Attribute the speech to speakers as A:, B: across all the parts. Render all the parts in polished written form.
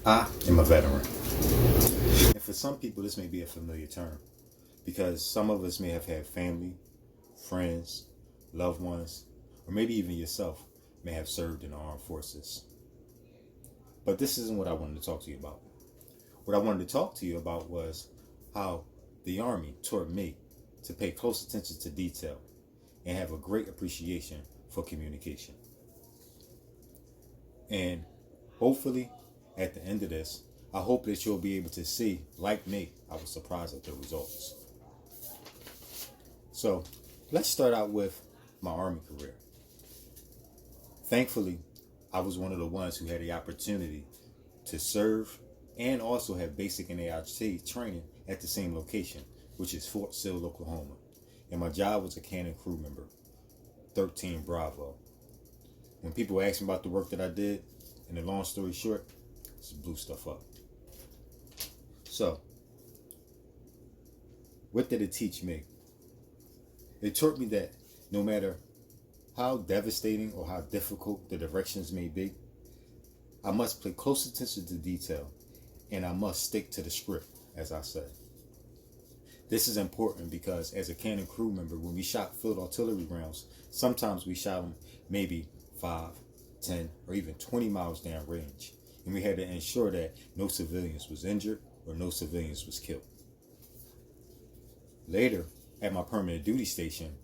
A: I am a veteran. And for some people, this may be a familiar term because some of us may have had family, friends, loved ones, or maybe even yourself may have served in the armed forces. But this isn't what I wanted to talk to you about. What I wanted to talk to you about was how the Army taught me to pay close attention to detail and have a great appreciation for communication. And hopefully, at the end of this, I hope that you'll be able to see, like me, I was surprised at the results. So, let's start out with my Army career. Thankfully, I was one of the ones who had the opportunity to serve and also have basic and AIT training at the same location, which is Fort Sill, Oklahoma. And my job was a cannon crew member, 13 Bravo. When people ask me about the work that I did, and the long story short, just blew stuff up. So, what did it teach me? It taught me that no matter how devastating or how difficult the directions may be, I must pay close attention to detail and I must stick to the script, as I said. This is important because as a cannon crew member, when we shot field artillery rounds, sometimes we shot them maybe 5, 10, or even 20 miles down range. And we had to ensure that no civilians was injured or no civilians was killed. Later, at my permanent duty station,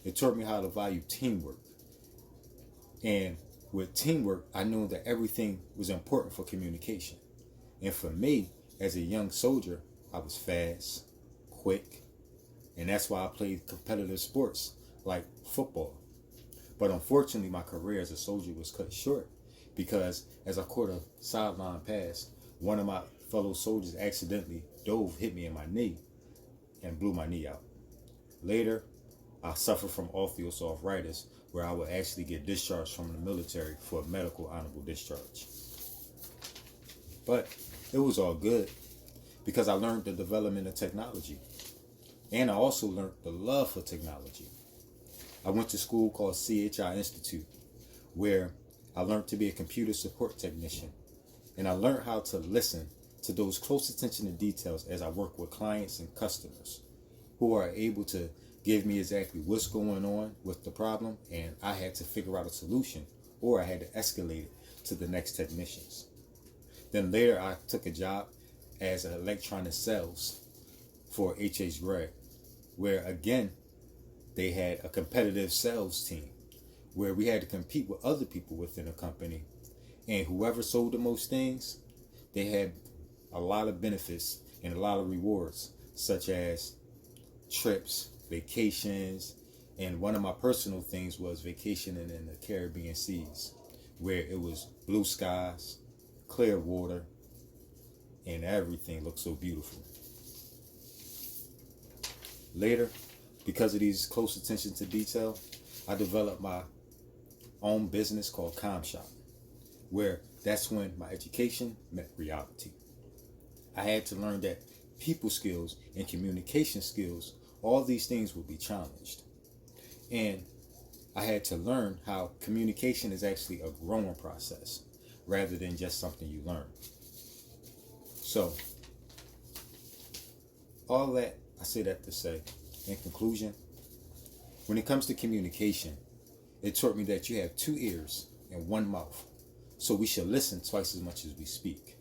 A: it taught me how to value teamwork. And with teamwork, I knew that everything was important for communication. And for me, as a young soldier, I was fast, quick, and that's why I played competitive sports like football. But unfortunately, my career as a soldier was cut short because as I caught a sideline pass, one of my fellow soldiers accidentally hit me in my knee, and blew my knee out. Later, I suffered from osteoarthritis, where I would actually get discharged from the military for a medical honorable discharge. But it was all good because I learned the development of technology. And I also learned the love for technology. I went to school called CHI Institute, where I learned to be a computer support technician. And I learned how to listen to those close attention to details as I work with clients and customers who are able to give me exactly what's going on with the problem, and I had to figure out a solution, or I had to escalate it to the next technicians. Then later I took a job as an electronic sales for HH Gregg, where again, they had a competitive sales team where we had to compete with other people within the company, and whoever sold the most things, they had a lot of benefits and a lot of rewards, such as trips, vacations, and one of my personal things was vacationing in the Caribbean seas, where it was blue skies, clear water, and everything looked so beautiful. Later, because of these close attention to detail, I developed my own business called Com Shop, where that's when my education met reality. I had to learn that people skills and communication skills, all these things will be challenged. And I had to learn how communication is actually a growing process rather than just something you learn. So, all that, I say that to say, in conclusion, when it comes to communication, it taught me that you have 2 ears and 1 mouth. So we should listen twice as much as we speak.